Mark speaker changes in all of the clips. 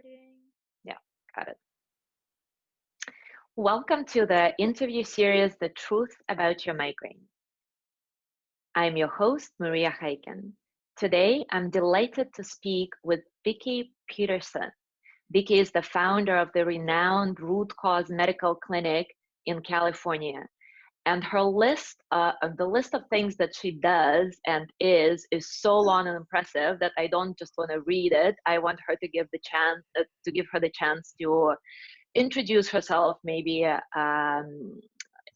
Speaker 1: Recording. Yeah, got it. Welcome to the interview series, The Truth About Your Migraine. I'm your host, Maria Hykin. Today, I'm delighted to speak with Vikki Petersen. Vikki is the founder of the renowned Root Cause Medical Clinic in California. And her list, the list of things that she does and is so long and impressive that I don't just want to read it. I want her to give her the chance to introduce herself, maybe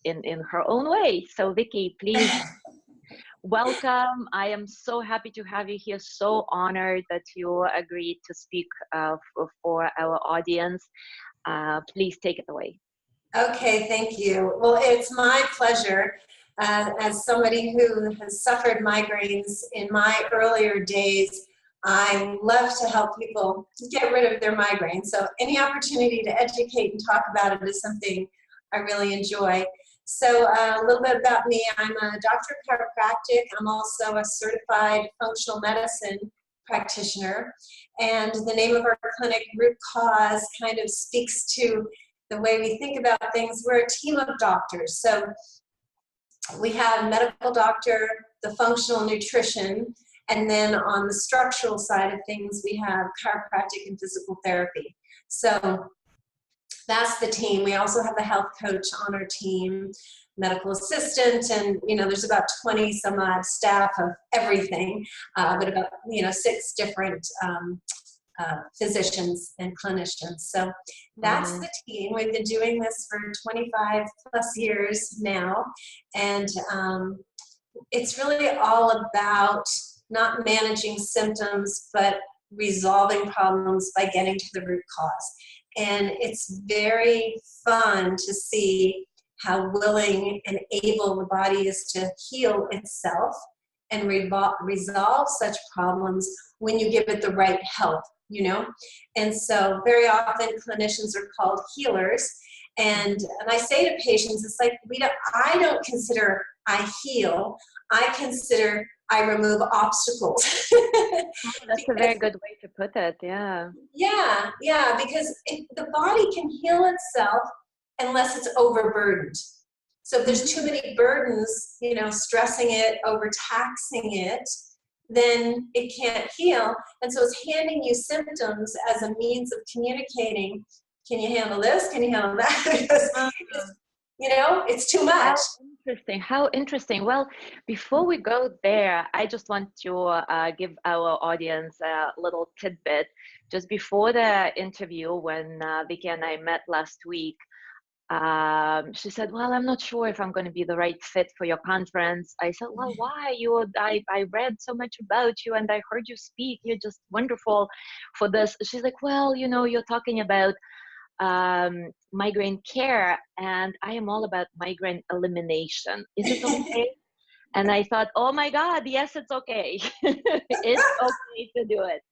Speaker 1: in her own way. So, Vikki, please welcome. I am so happy to have you here. So honored that you agreed to speak for our audience. Please take it away.
Speaker 2: Okay, thank you. Well, it's my pleasure as somebody who has suffered migraines in my earlier days. I love to help people get rid of their migraines. So any opportunity to educate and talk about it is something I really enjoy. So a little bit about me. I'm a doctor of chiropractic. I'm also a certified functional medicine practitioner. And the name of our clinic, Root Cause, kind of speaks to the way we think about things. We're a team of doctors. So we have medical doctor, the functional nutrition, and then on the structural side of things, we have chiropractic and physical therapy. So that's the team. We also have a health coach on our team, medical assistant, and there's about 20 some odd staff of everything, but about 6 different physicians and clinicians. So that's the team. We've been doing this for 25 plus years now. And it's really all about not managing symptoms, but resolving problems by getting to the root cause. And it's very fun to see how willing and able the body is to heal itself and resolve such problems when you give it the right help. And so very often clinicians are called healers. And I say to patients, it's like, I don't consider I heal. I consider I remove obstacles.
Speaker 1: That's a very good way to put it. Yeah.
Speaker 2: Yeah, because the body can heal itself unless it's overburdened. So if there's too many burdens, stressing it, overtaxing it, then it can't heal. And so it's handing you symptoms as a means of communicating. Can you handle this? Can you handle that? Because it's too much.
Speaker 1: How interesting. Well, before we go there, I just want to give our audience a little tidbit. Just before the interview, when Vikki and I met last week, she said, well, I'm not sure if I'm going to be the right fit for your conference. I said, well, why? I read so much about you and I heard you speak. You're just wonderful for this. She's like, well, you're talking about migraine care, and I am all about migraine elimination. Is it okay? And I thought, oh my God, yes, it's okay. It's okay to do it.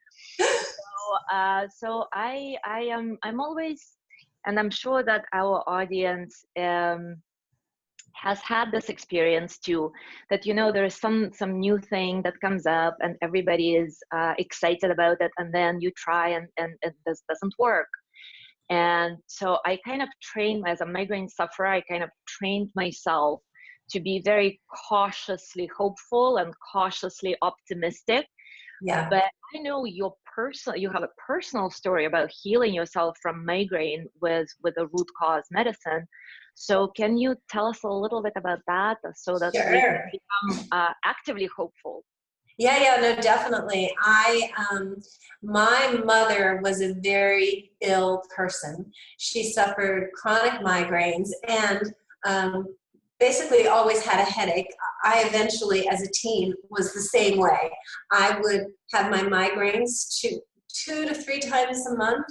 Speaker 1: So I'm always, and I'm sure that our audience has had this experience too, that there is some new thing that comes up and everybody is excited about it, and then you try and this doesn't work. And so I kind of trained, as a migraine sufferer, I kind of trained myself to be very cautiously hopeful and cautiously optimistic.
Speaker 2: Yeah.
Speaker 1: But I know you have a personal story about healing yourself from migraine with a root cause medicine. So can you tell us a little bit about that so that we can become actively hopeful?
Speaker 2: Yeah, no, definitely. My mother was a very ill person. She suffered chronic migraines and basically always had a headache. I eventually, as a teen, was the same way. I would have my migraines 2 to 3 times a month.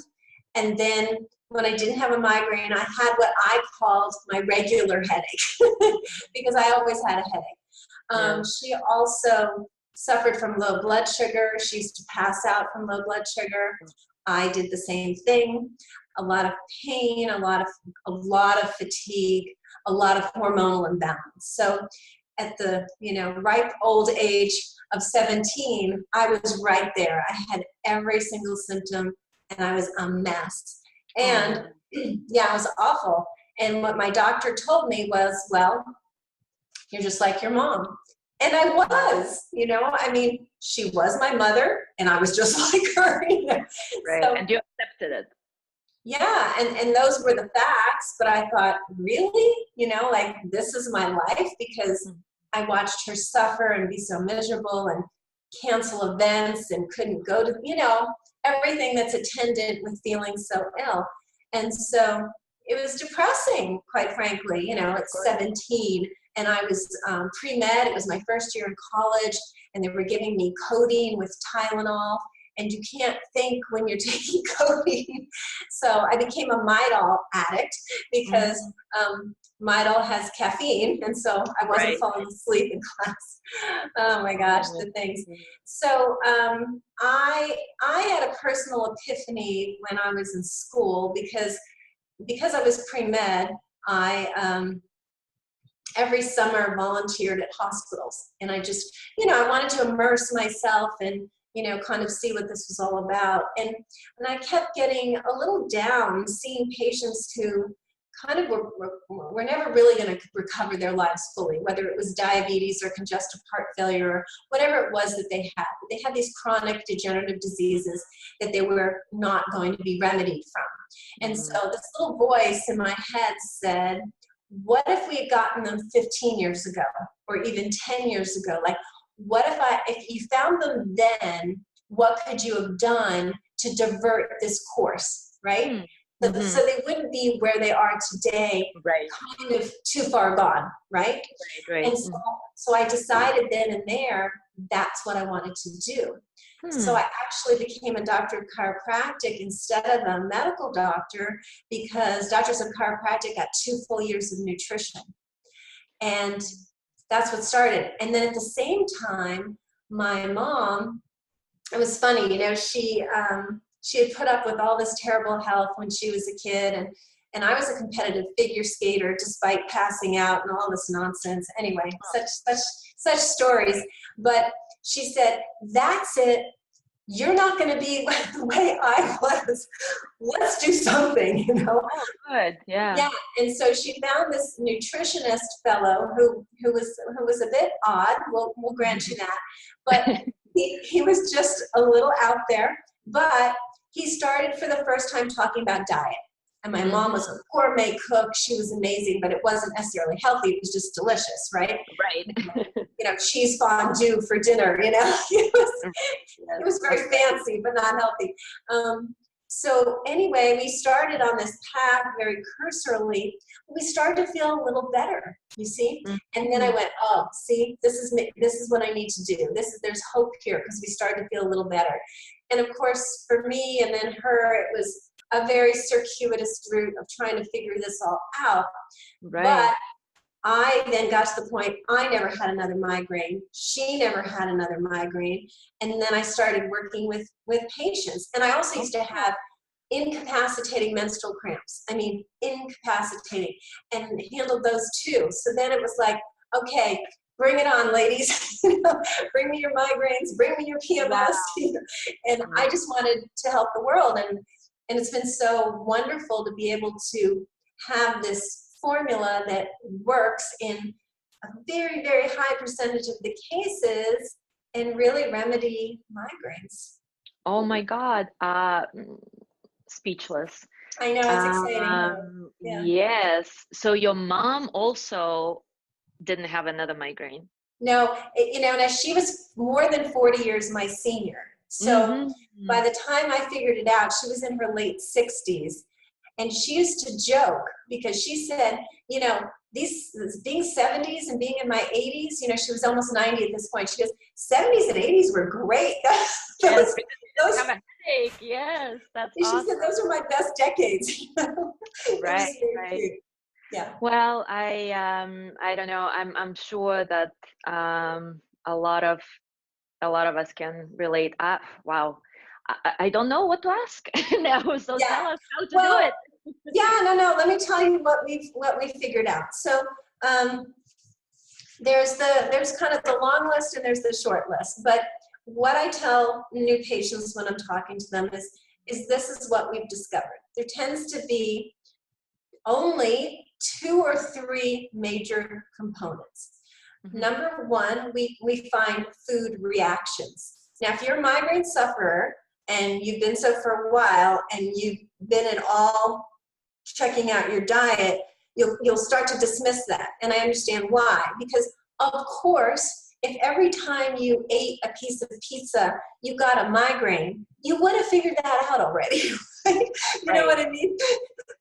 Speaker 2: And then when I didn't have a migraine, I had what I called my regular headache because I always had a headache. She also suffered from low blood sugar. She used to pass out from low blood sugar. I did the same thing. A lot of pain, a lot of fatigue, a lot of hormonal imbalance. So at the ripe old age of 17, I was right there. I had every single symptom and I was a mess. And yeah, it was awful. And what my doctor told me was, well, you're just like your mom. And I was, you know, I mean, she was my mother and I was just like her, you know.
Speaker 1: Right.
Speaker 2: So,
Speaker 1: and you accepted it.
Speaker 2: yeah, and those were the facts, but I thought, really? You know, like, this is my life? Because I watched her suffer and be so miserable and cancel events and couldn't go to, you know, everything that's attendant with feeling so ill. And so it was depressing, quite frankly, you know, at 17. And I was pre-med. It was my first year in college, and they were giving me codeine with Tylenol. And you can't think when you're taking codeine. So I became a Midol addict because Midol has caffeine, and so I wasn't falling asleep in class. Oh my gosh, the things. So I had a personal epiphany when I was in school because I was pre-med. I every summer volunteered at hospitals, and I just, you know, I wanted to immerse myself and, you know, kind of see what this was all about. And I kept getting a little down seeing patients who kind of were never really going to recover their lives fully, whether it was diabetes or congestive heart failure or whatever it was that they had. They had these chronic degenerative diseases that they were not going to be remedied from. And so this little voice in my head said, what if we had gotten them 15 years ago or even 10 years ago? Like, what if you found them then, what could you have done to divert this course, right? So they wouldn't be where they are today, kind of too far gone, right? And so I decided then and there, that's what I wanted to do. So I actually became a doctor of chiropractic instead of a medical doctor, because doctors of chiropractic got 2 full years of nutrition. And that's what started. And then at the same time, my mom, it was funny, you know, she had put up with all this terrible health when she was a kid, and I was a competitive figure skater despite passing out and all this nonsense. Anyway, such stories. But she said, that's it. You're not going to be the way I was. Let's do something, you know.
Speaker 1: Oh, good. Yeah.
Speaker 2: Yeah. And so she found this nutritionist fellow who was a bit odd. We'll grant you that. But he was just a little out there. But he started for the first time talking about diet. And my mom was a gourmet cook. She was amazing, but it wasn't necessarily healthy. It was just delicious, right?
Speaker 1: Right.
Speaker 2: You know, cheese fondue for dinner, you know. It was very fancy, but not healthy. So anyway, we started on this path very cursorily. We started to feel a little better, you see? And then I went, oh, see, this is what I need to do. There's hope here, because we started to feel a little better. And of course, for me and then her, it was a very circuitous route of trying to figure this all out. But I then got to the point, I never had another migraine. She never had another migraine. And then I started working with patients. And I also used to have incapacitating menstrual cramps. I mean, incapacitating, and handled those too. So then it was like, okay, bring it on, ladies. Bring me your migraines, bring me your PMS. And I just wanted to help the world. And it's been so wonderful to be able to have this formula that works in a very, very high percentage of the cases and really remedy migraines.
Speaker 1: Oh my God. Speechless.
Speaker 2: I know, it's exciting.
Speaker 1: Yeah. Yes. So your mom also didn't have another migraine?
Speaker 2: No, you know, now she was more than 40 years my senior. So by the time I figured it out, she was in her late 60s. And she used to joke, because she said, you know, these being 70s and being in my 80s, you know, she was almost 90 at this point. She goes, 70s and 80s were great.
Speaker 1: Yes, those have a headache. Yes, that's awesome.
Speaker 2: She said those are my best decades.
Speaker 1: Right.
Speaker 2: Cute. Yeah.
Speaker 1: Well, I don't know. I'm sure that a lot of us can relate. Wow. I don't know what to ask now, so tell us how to do it.
Speaker 2: No. Let me tell you what we figured out. So there's kind of the long list and there's the short list. But what I tell new patients when I'm talking to them is, is this is what we've discovered. There tends to be only 2 or 3 major components. Number one, we find food reactions. Now, if you're a migraine sufferer and you've been so for a while and you've been at all checking out your diet, you'll start to dismiss that. And I understand why. Because, of course, if every time you ate a piece of pizza, you got a migraine, you would have figured that out already. Right? You know what I mean?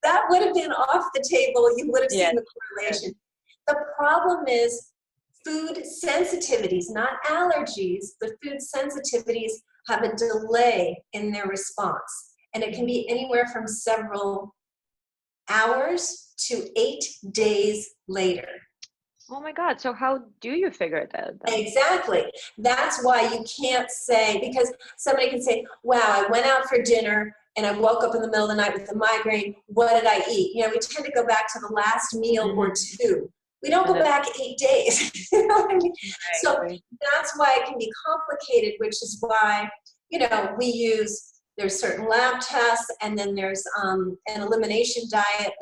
Speaker 2: That would have been off the table. You would have seen the correlation. The problem is food sensitivities, not allergies, but food sensitivities have a delay in their response. And it can be anywhere from several hours to 8 days later.
Speaker 1: Oh my God. So how do you figure it out then?
Speaker 2: Exactly. That's why you can't say, because somebody can say, wow, I went out for dinner and I woke up in the middle of the night with a migraine. What did I eat? You know, we tend to go back to the last meal or two. We don't go back 8 days. You know what I mean? So that's why it can be complicated, which is why, you know, there's certain lab tests, and then there's an elimination diet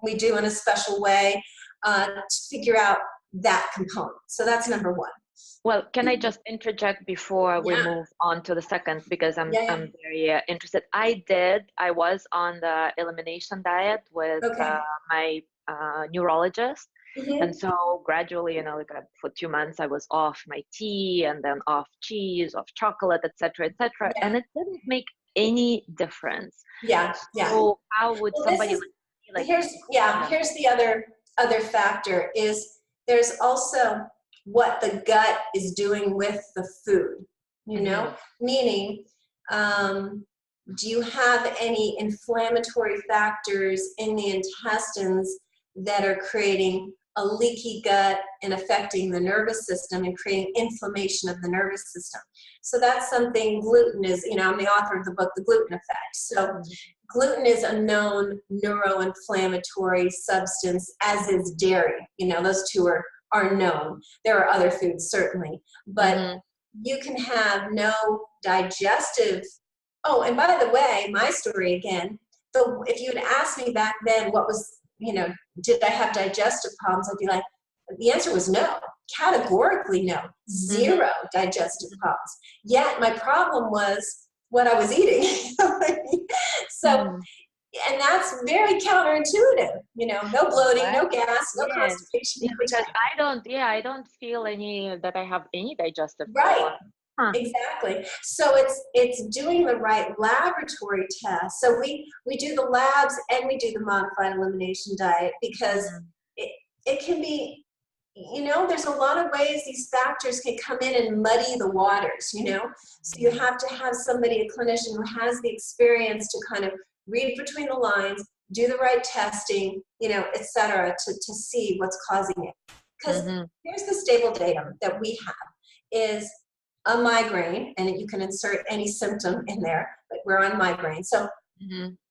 Speaker 2: we do in a special way to figure out that component. So that's number one.
Speaker 1: Well, can I just interject before we move on to the second, because I'm very interested. I was on the elimination diet with my neurologist. And so gradually, you know, like for 2 months, I was off my tea and then off cheese, off chocolate, etc., etc. And it didn't make any difference. So how would somebody like
Speaker 2: here's the other factor is there's also what the gut is doing with the food, you know, meaning do you have any inflammatory factors in the intestines that are creating a leaky gut and affecting the nervous system and creating inflammation of the nervous system? So that's something. Gluten is, you know, I'm the author of the book, The Gluten Effect. So gluten is a known neuroinflammatory substance, as is dairy. You know, those two are known. There are other foods, certainly. But you can have no digestive. Oh, and by the way, my story again, if you had asked me back then what was, you know, did I have digestive problems? I'd be like, the answer was no, categorically no, zero digestive problems. Yet my problem was what I was eating. So, and that's very counterintuitive, you know, no bloating, no gas, no constipation.
Speaker 1: Yeah, because I don't feel that I have any digestive
Speaker 2: problem. Exactly. So it's doing the right laboratory test. So we do the labs and we do the modified elimination diet because it can be, you know, there's a lot of ways these factors can come in and muddy the waters, you know. So you have to have somebody, a clinician who has the experience to kind of read between the lines, do the right testing, you know, et cetera, to see what's causing it. Because here's the stable data that we have is a migraine, and you can insert any symptom in there, but we're on migraine. So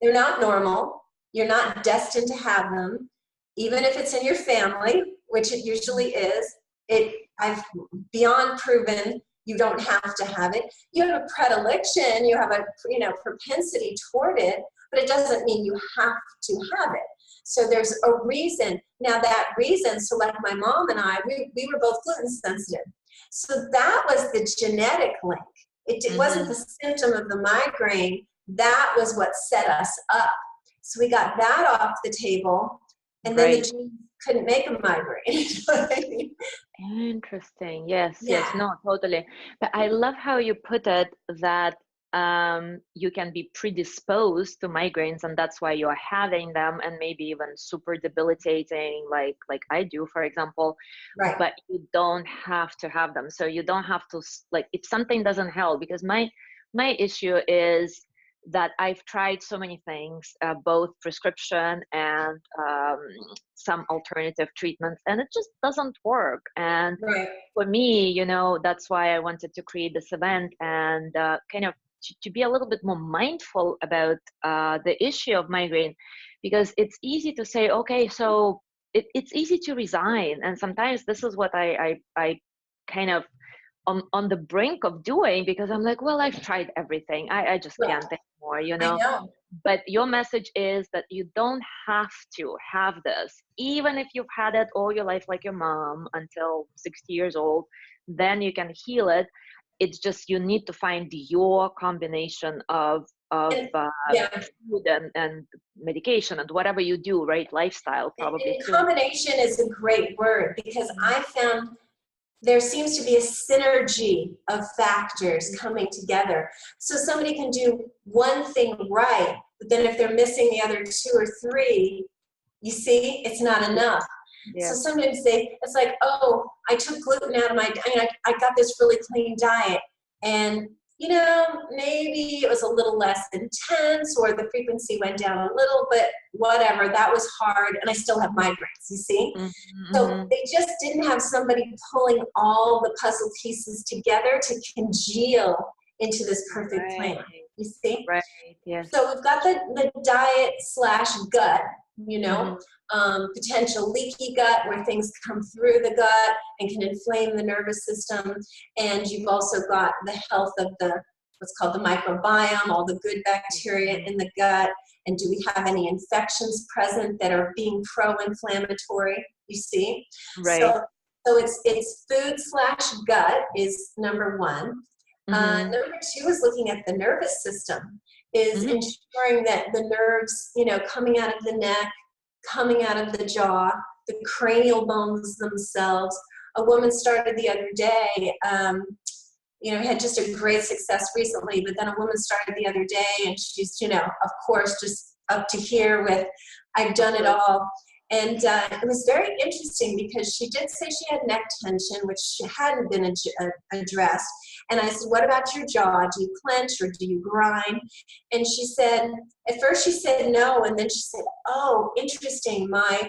Speaker 2: they're not normal. You're not destined to have them. Even if it's in your family, which it usually is, I've beyond proven you don't have to have it. You have a predilection, you have a propensity toward it, but it doesn't mean you have to have it. So there's a reason. Now that reason, so like my mom and I, we were both gluten sensitive. So that was the genetic link. It wasn't the symptom of the migraine. That was what set us up. So we got that off the table, and then the genes couldn't make a migraine.
Speaker 1: Interesting. Yes, no, totally. But I love how you put it that you can be predisposed to migraines, and that's why you're having them, and maybe even super debilitating, like I do, for example. But you don't have to have them. So you don't have to, like, if something doesn't help, because my issue is that I've tried so many things, both prescription and some alternative treatments, and it just doesn't work. And for me, you know, that's why I wanted to create this event and kind of to be a little bit more mindful about the issue of migraine, because it's easy to say, okay, so it's easy to resign. And sometimes this is what I kind of on the brink of doing, because I'm like, well, I've tried everything. I just can't anymore. anymore, you
Speaker 2: I
Speaker 1: know.
Speaker 2: know.
Speaker 1: But your message is that you don't have to have this, even if you've had it all your life, like your mom, until 60 years old, then you can heal it. It's just you need to find your combination of
Speaker 2: And, yeah.
Speaker 1: food and medication and whatever you do, right? Lifestyle probably
Speaker 2: And
Speaker 1: too.
Speaker 2: combination is a great word, because I found there seems to be a synergy of factors coming together. So somebody can do one thing right, but then if they're missing the other two or three, you see, it's not enough. So
Speaker 1: Yes.
Speaker 2: sometimes it's like, oh, I took gluten out of my, I got this really clean diet, and maybe it was a little less intense, or the frequency went down a little, but whatever, that was hard, and I still have migraines, you see? So they just didn't have somebody pulling all the puzzle pieces together to congeal into this perfect plan, you see?
Speaker 1: Right. Yes.
Speaker 2: So we've got the diet / gut, potential leaky gut where things come through the gut and can inflame the nervous system. And you've also got the health of what's called the microbiome, all the good bacteria in the gut. And do we have any infections present that are being pro-inflammatory, you see?
Speaker 1: Right.
Speaker 2: So it's food / gut is number one. Number two is looking at the nervous system, is ensuring that the nerves, coming out of the neck, coming out of the jaw, the cranial bones themselves. A woman started the other day, had just a great success recently, but then a woman started the other day, and she's, of course, just up to here with, I've done it all. And it was very interesting because she did say she had neck tension, which hadn't been addressed. And I said, what about your jaw? Do you clench or do you grind? And she said, at first she said no, and then she said, oh, interesting, my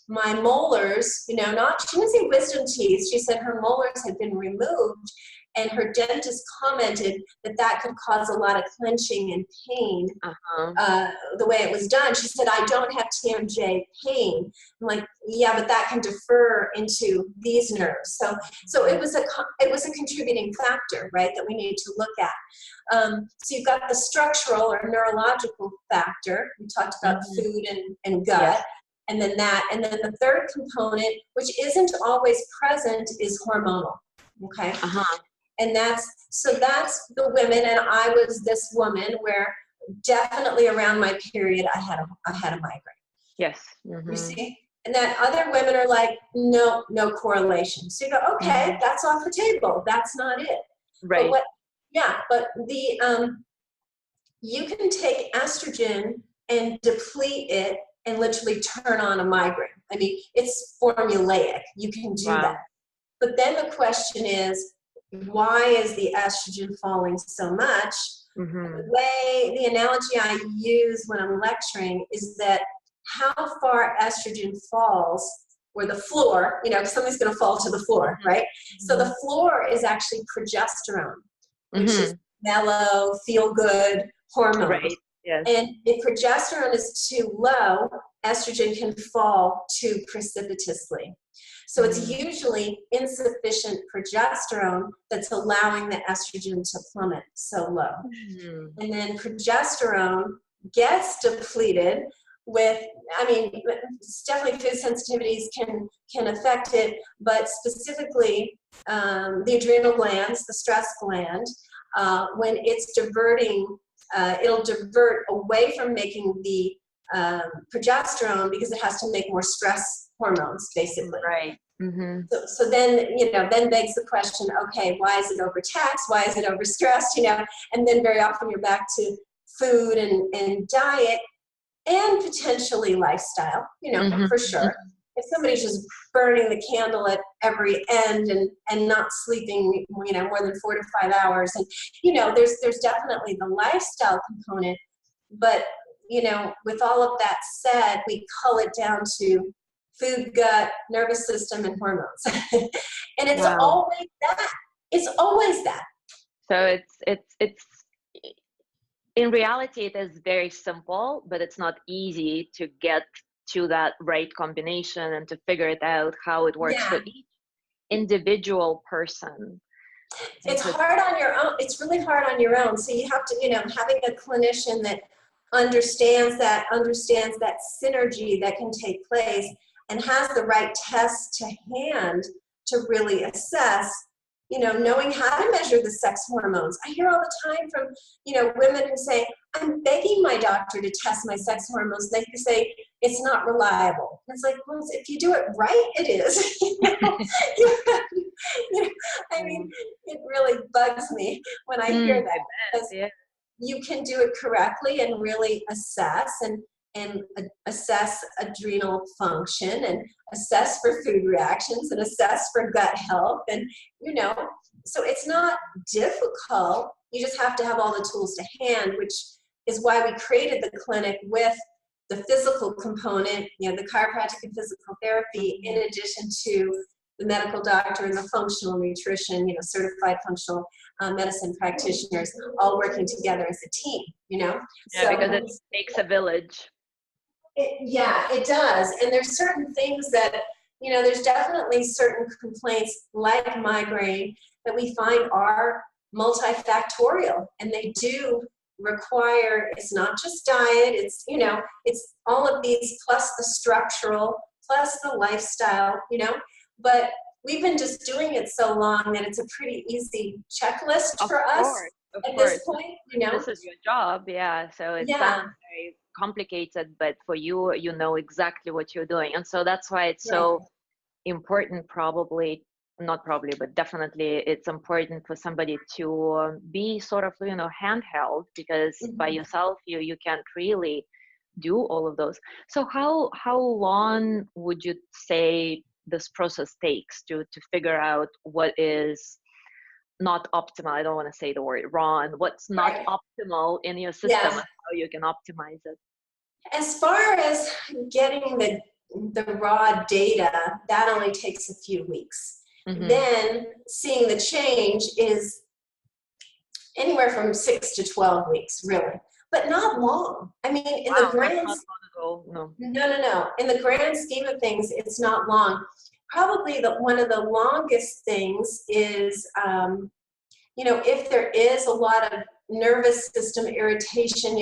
Speaker 2: molars, she didn't say wisdom teeth, she said her molars had been removed, and her dentist commented that could cause a lot of clenching and pain, the way it was done. She said, I don't have TMJ pain. I'm like, yeah, but that can defer into these nerves. So it was a contributing factor, right, that we need to look at. So you've got the structural or neurological factor. We talked about food and gut. Yes. And then the third component, which isn't always present, is hormonal. Okay. And that's the women, and I was this woman where definitely around my period I had a migraine.
Speaker 1: Yes.
Speaker 2: You see? And then other women are like, no correlation. So you go, okay, that's off the table. That's not it.
Speaker 1: Right.
Speaker 2: But you can take estrogen and deplete it and literally turn on a migraine. I mean, it's formulaic. You can do that. But then the question is, why is the estrogen falling so much? The analogy I use when I'm lecturing is that how far estrogen falls, or the floor, because something's going to fall to the floor, right? So the floor is actually progesterone, which is mellow, feel-good hormone. Right. Yes. And if progesterone is too low, estrogen can fall too precipitously. So it's usually insufficient progesterone that's allowing the estrogen to plummet so low. And then progesterone gets depleted with, it's definitely food sensitivities can affect it, but specifically the adrenal glands, the stress gland, when it's diverting, it'll divert away from making the progesterone because it has to make more stress hormones, basically. Right. So then, then begs the question, okay, why is it overtaxed? Why is it overstressed? And then very often you're back to food and diet and potentially lifestyle, for sure. If somebody's just burning the candle at every end and not sleeping, more than 4 to 5 hours, and, there's definitely the lifestyle component, but, with all of that said, we cull it down to food, gut, nervous system, and hormones. And it's always that. It's always that.
Speaker 1: So it's in reality, it is very simple, but it's not easy to get to that right combination and to figure it out how it works for each individual person.
Speaker 2: It's hard on your own. It's really hard on your own. So you have to, having a clinician that understands that synergy that can take place and has the right tests to hand to really assess, knowing how to measure the sex hormones. I hear all the time from, women who say, I'm begging my doctor to test my sex hormones. They say it's not reliable. It's like, well, if you do it right, it is. I mean, it really bugs me when I hear that, because you can do it correctly and really assess and assess adrenal function and assess for food reactions and assess for gut health. And, so it's not difficult. You just have to have all the tools to hand, which is why we created the clinic with the physical component, the chiropractic and physical therapy, in addition to the medical doctor and the functional nutrition, certified functional medicine practitioners, all working together as a team,
Speaker 1: Yeah,
Speaker 2: so,
Speaker 1: because it takes a village.
Speaker 2: It does. And there's certain things that, there's definitely certain complaints like migraine that we find are multifactorial, and they do require, it's not just diet, it's, it's all of these plus the structural, plus the lifestyle, but we've been just doing it so long that it's a pretty easy checklist for us at this point,
Speaker 1: This is your job, so it sounds very complicated, but for you, you know exactly what you're doing. And so that's why it's so important, but definitely it's important for somebody to be sort of, handheld, because by yourself, you can't really do all of those. So how long would you say this process takes to figure out what is not optimal? I don't want to say the word wrong. What's not optimal in your system and how you can optimize it?
Speaker 2: As far as getting the raw data, that only takes a few weeks. Then seeing the change is anywhere from 6 to 12 weeks, really, but not long. I mean, in the grand no. In the grand scheme of things, it's not long. Probably one of the longest things is, if there is a lot of nervous system irritation,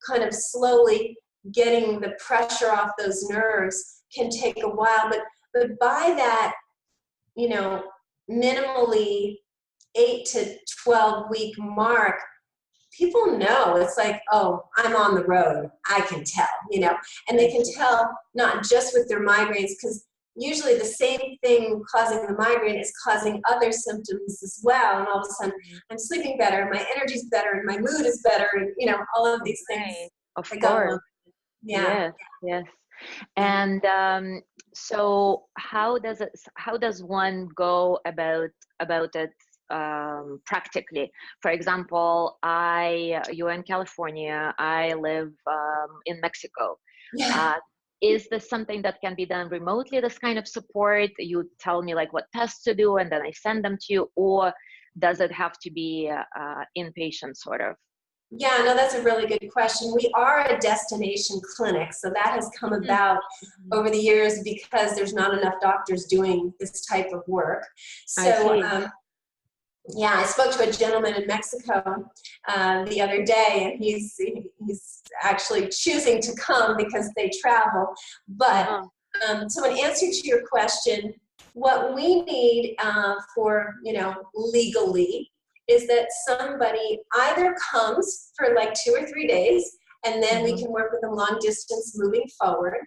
Speaker 2: kind of slowly getting the pressure off those nerves can take a while. But by that, minimally 8 to 12 week mark, people know. It's like, oh, I'm on the road. I can tell, and they can tell not just with their migraines, because usually the same thing causing the migraine is causing other symptoms as well. And all of a sudden, I'm sleeping better, my energy's better, and my mood is better, and all of these things.
Speaker 1: Of course. Yes. And so how does one go about it practically? For example, you're in California, I live in Mexico. Is this something that can be done remotely, this kind of support? You tell me like what tests to do and then I send them to you, or does it have to be inpatient sort of?
Speaker 2: Yeah, no, that's a really good question. We are a destination clinic, so that has come about over the years because there's not enough doctors doing this type of work. So, I spoke to a gentleman in Mexico the other day, and he's actually choosing to come because they travel. But so in answer to your question, what we need for legally is that somebody either comes for like 2 or 3 days, and then we can work with them long distance moving forward,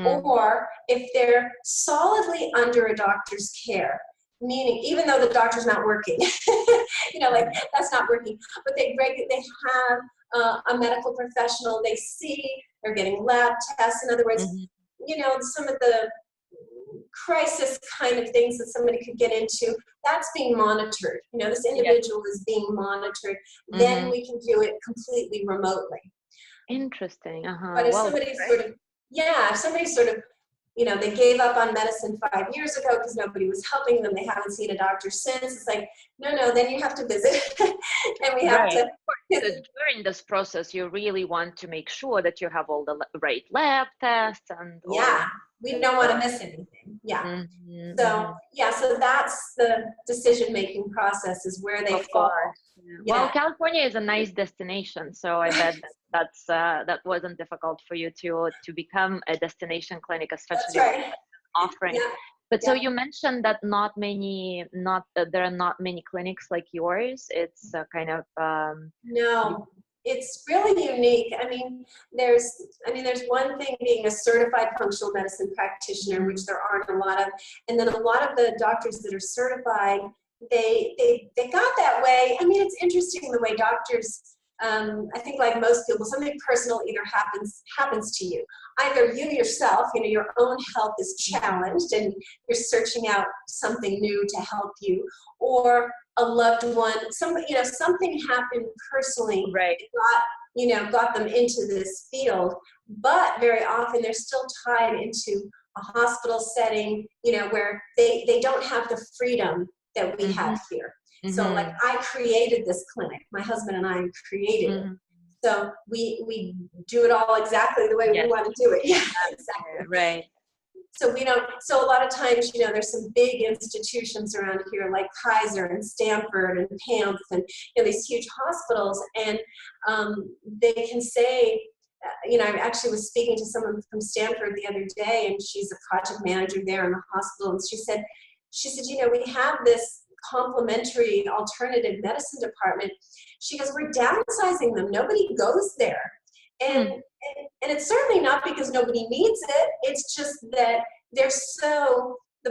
Speaker 2: or if they're solidly under a doctor's care, meaning even though the doctor's not working, that's not working, but they have a medical professional they see, they're getting lab tests. In other words, some of the crisis kind of things that somebody could get into, that's being monitored. This individual is being monitored. Then we can do it completely remotely.
Speaker 1: Interesting.
Speaker 2: But if somebody sort of, they gave up on medicine 5 years ago because nobody was helping them, they haven't seen a doctor since, it's like, no, then you have to visit. And we have to
Speaker 1: because during this process, you really want to make sure that you have all the right lab tests and
Speaker 2: Yeah,
Speaker 1: all.
Speaker 2: we don't want to miss anything. Yeah.
Speaker 1: Mm-hmm,
Speaker 2: So
Speaker 1: mm-hmm.
Speaker 2: yeah, so that's the decision-making process, is where they
Speaker 1: Of
Speaker 2: fall.
Speaker 1: course. Yeah. Well,
Speaker 2: Yeah.
Speaker 1: California is a nice destination, so I bet that wasn't difficult for you to become a destination clinic,
Speaker 2: That's
Speaker 1: especially with
Speaker 2: right.
Speaker 1: offering.
Speaker 2: Yeah.
Speaker 1: But so
Speaker 2: Yeah.
Speaker 1: you mentioned that there are not many clinics like yours. It's kind of
Speaker 2: No, it's really unique. There's one thing being a certified functional medicine practitioner, which there aren't a lot of, and then a lot of the doctors that are certified, they got that way. I mean, it's interesting the way doctors, I think like most people, something personal either happens to you. Either you yourself, your own health is challenged and you're searching out something new to help you, or a loved one, something happened personally,
Speaker 1: right.
Speaker 2: got them into this field, but very often they're still tied into a hospital setting, where they don't have the freedom that we have here. So like I created this clinic, my husband and I created it. So we do it all exactly the way we want to do it. Yeah, exactly.
Speaker 1: Right.
Speaker 2: So so a lot of times, there's some big institutions around here like Kaiser and Stanford and PAMF and these huge hospitals, and they can say, I actually was speaking to someone from Stanford the other day, and she's a project manager there in the hospital, and she said, we have this complementary alternative medicine department. She goes, we're downsizing them. Nobody goes there. And it's certainly not because nobody needs it. It's just that the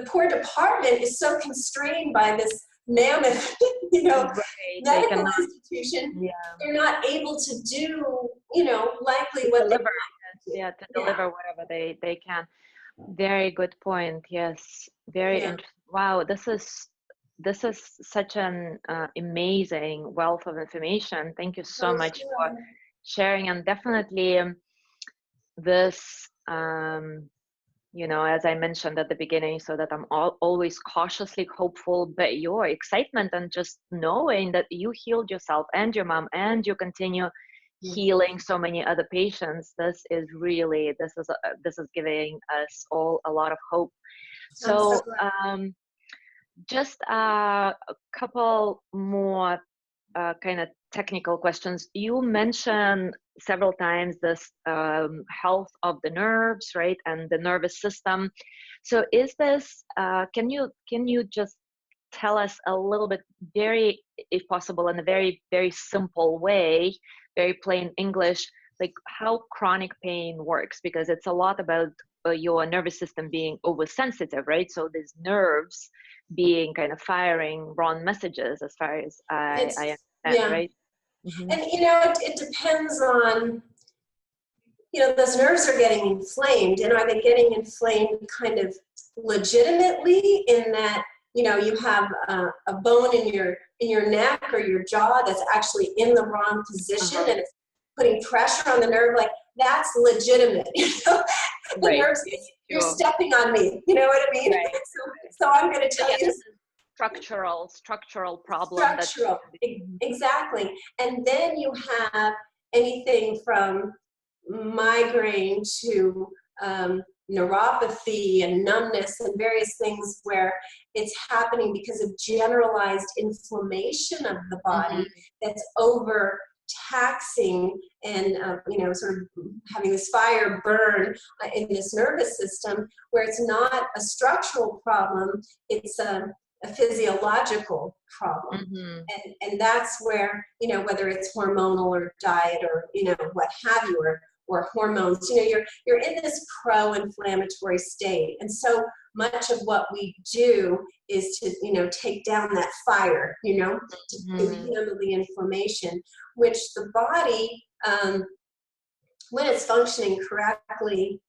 Speaker 2: poor department is so constrained by this mammoth, medical institution. Yeah. They're not able to do, likely what
Speaker 1: deliver. To deliver whatever they can. Very good point. Yes. Very interesting. Wow. This is such an amazing wealth of information. Thank you so much for sharing, and definitely this as I mentioned at the beginning, so that I'm always cautiously hopeful, but your excitement and just knowing that you healed yourself and your mom and you continue healing so many other patients, this is giving us all a lot of hope. So just a couple more kind of technical questions. You mentioned several times this health of the nerves, right, and the nervous system. So is this, can you just tell us a little bit, very, if possible, in a very, very simple way, very plain English, like how chronic pain works? Because it's a lot about your nervous system being oversensitive, right? So these nerves being kind of firing wrong messages, as far as I understand, right?
Speaker 2: And it depends on, those nerves are getting inflamed, and are they getting inflamed kind of legitimately, in that you have a bone in your neck or your jaw that's actually in the wrong position and it's putting pressure on the nerve, like that's legitimate. The nerves, you're stepping on me, you know what I mean? Right. So I'm going to tell you
Speaker 1: structural problem.
Speaker 2: Exactly. And then you have anything from migraine to neuropathy and numbness and various things where it's happening because of generalized inflammation of the body that's overtaxing and sort of having this fire burn in this nervous system, where it's not a structural problem, it's a physiological problem. And that's where, whether it's hormonal or diet or, what have you, or hormones, you're in this pro-inflammatory state. And so much of what we do is to, take down that fire, to handle the inflammation, which the body, when it's functioning correctly,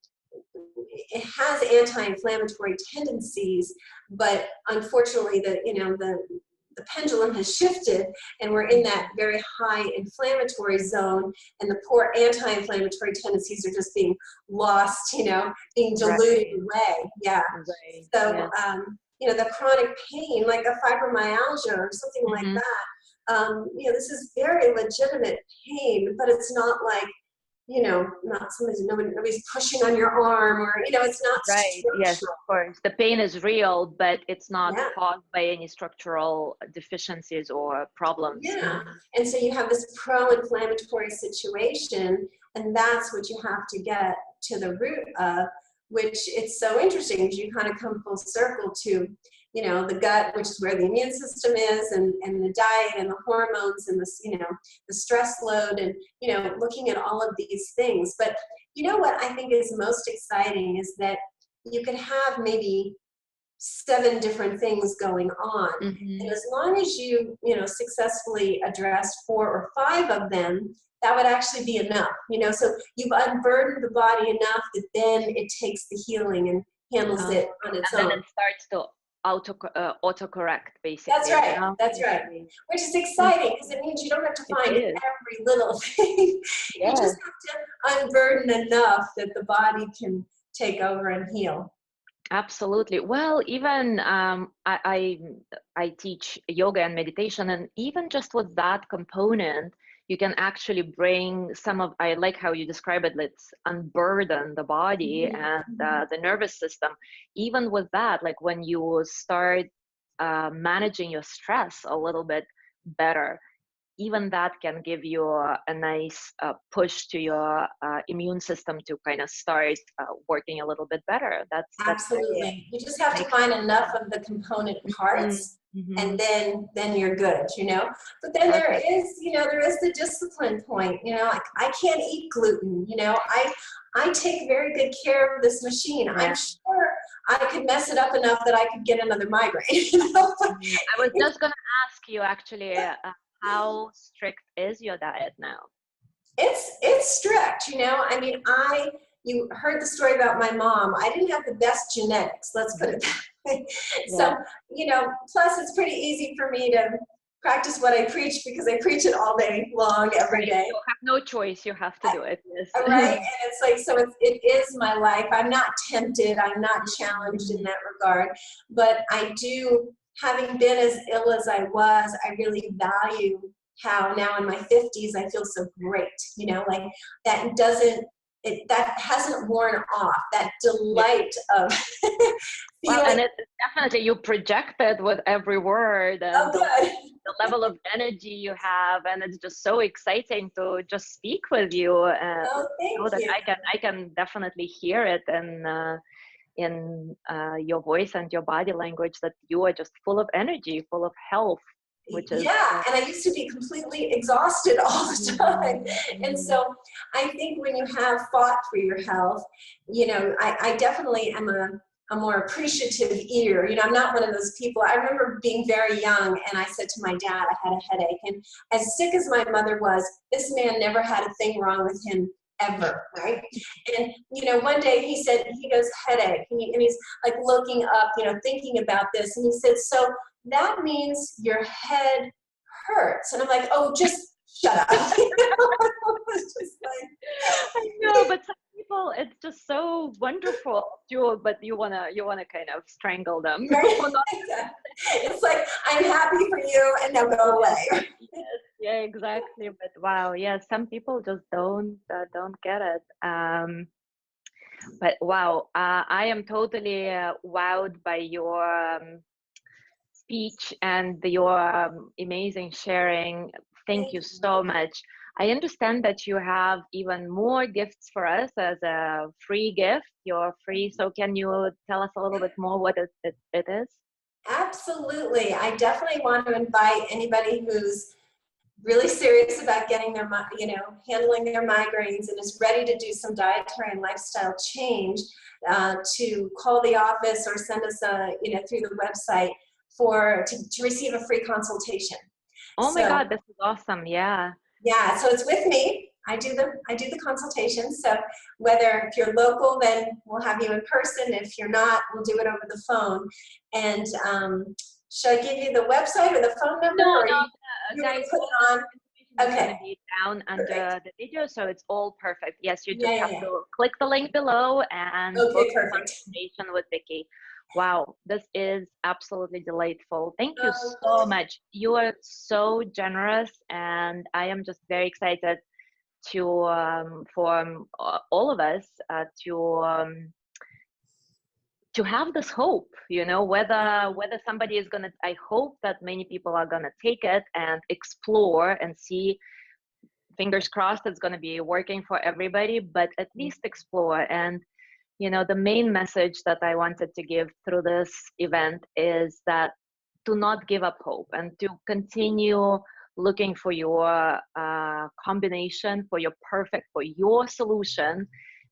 Speaker 2: it has anti-inflammatory tendencies, but unfortunately the pendulum has shifted, and we're in that very high inflammatory zone, and the poor anti-inflammatory tendencies are just being lost, being diluted away. Yeah. So, the chronic pain, like a fibromyalgia or something like that, this is very legitimate pain, but it's not like, not nobody's pushing on your arm, or, it's not
Speaker 1: Right. Yes, of
Speaker 2: structural.
Speaker 1: course. The pain is real, but it's not
Speaker 2: Yeah.
Speaker 1: caused by any structural deficiencies or problems.
Speaker 2: Yeah. And so you have this pro-inflammatory situation, and that's what you have to get to the root of, which it's so interesting because you kind of come full circle to, the gut, which is where the immune system is, and the diet and the hormones and the stress load, and, looking at all of these things. But what I think is most exciting is that you could have maybe 7 different things going on.
Speaker 1: Mm-hmm.
Speaker 2: And as long as you, successfully address 4 or 5 of them, that would actually be enough, so you've unburdened the body enough that then it takes the healing and handles it on its
Speaker 1: and
Speaker 2: own.
Speaker 1: then it starts to autocorrect, basically.
Speaker 2: That's right. That's right. Which is exciting because it means you don't have to find every little thing. You just have to unburden enough that the body can take over and heal.
Speaker 1: Absolutely. Well, even I teach yoga and meditation, and even just with that component, you can actually bring I like how you describe it, let's unburden the body and the nervous system. Even with that, like when you start managing your stress a little bit better, even that can give you a nice push to your immune system to kind of start working a little bit better. That's
Speaker 2: absolutely. You just have to find enough of the component parts, and then you're good, But then there is the discipline point, I can't eat gluten, I take very good care of this machine. I'm sure I could mess it up enough that I could get another migraine.
Speaker 1: I was just going to ask you actually, how strict is your diet now?
Speaker 2: It's strict, I mean, you heard the story about my mom. I didn't have the best genetics, let's put it that way. So, plus it's pretty easy for me to practice what I preach because I preach it all day long, every day.
Speaker 1: You have no choice. You have to do it. Yes.
Speaker 2: Right? And it's like, so it is my life. I'm not tempted. I'm not challenged in that regard. But I do, having been as ill as I was, I really value how now in my 50s I feel so great, like that hasn't worn off, that delight of
Speaker 1: well, and it definitely, you project it with every word, and the level of energy you have, and it's just so exciting to just speak with you, and
Speaker 2: thank you.
Speaker 1: I can definitely hear it in your voice and your body language, that you are just full of energy, full of health. Which is,
Speaker 2: and I used to be completely exhausted all the time. And so I think when you have fought for your health, I definitely am a more appreciative eater. I'm not one of those people. I remember being very young, and I said to my dad, I had a headache. And as sick as my mother was, this man never had a thing wrong with him ever, right? And, one day he goes, headache. And he's like looking up, thinking about this. And he said, so that means your head hurts. And I'm like, oh, just shut up. It's just like,
Speaker 1: I know, but some people, it's just so wonderful, but you wanna kind of strangle them.
Speaker 2: It's like, I'm happy for you, and now go away.
Speaker 1: Yes, yeah, exactly. But wow, yeah, some people just don't get it. But wow, I am totally wowed by your speech and your amazing sharing. Thank you so much. I understand that you have even more gifts for us as a free gift. You're free. So can you tell us a little bit more what it is?
Speaker 2: Absolutely. I definitely want to invite anybody who's really serious about getting their, handling their migraines and is ready to do some dietary and lifestyle change, to call the office or send us through the website to receive a free consultation.
Speaker 1: Oh my God, this is awesome. Yeah.
Speaker 2: Yeah, so it's with me. I do the consultation. So if you're local, then we'll have you in person. If you're not, we'll do it over the phone. And should I give you the website or the phone number?
Speaker 1: No,
Speaker 2: you
Speaker 1: guys,
Speaker 2: put it on. Okay.
Speaker 1: Be down under the video, so it's all perfect. Yes, you just have to click the link below and book a consultation with Vikki. Wow, this is absolutely delightful. Thank you so
Speaker 2: Um,
Speaker 1: much. You are so generous, and I am just very excited to for all of us to have this hope. You know, whether somebody is gonna. I hope that many people are gonna take it and explore and see. Fingers crossed, it's gonna be working for everybody, but at least explore. And you know, the main message that I wanted to give through this event is that do not give up hope and to continue looking for your combination, for your perfect, for your solution.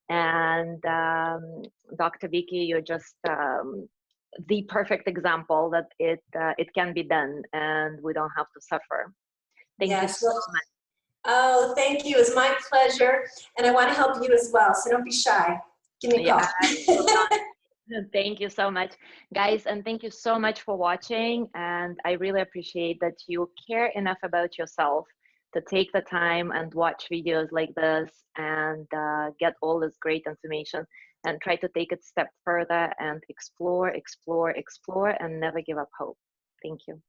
Speaker 1: And Dr. Vikki, you're just the perfect example that it can be done and we don't have to suffer. Thank you
Speaker 2: yes,
Speaker 1: so
Speaker 2: well,
Speaker 1: much.
Speaker 2: oh, thank you. It's my pleasure. And I want to help you as well. So don't be shy. Give me a
Speaker 1: Yeah,
Speaker 2: call.
Speaker 1: I will not. Thank you so much, guys, and thank you so much for watching. And I really appreciate that you care enough about yourself to take the time and watch videos like this and get all this great information and try to take it a step further and explore, explore, explore, and never give up hope. Thank you.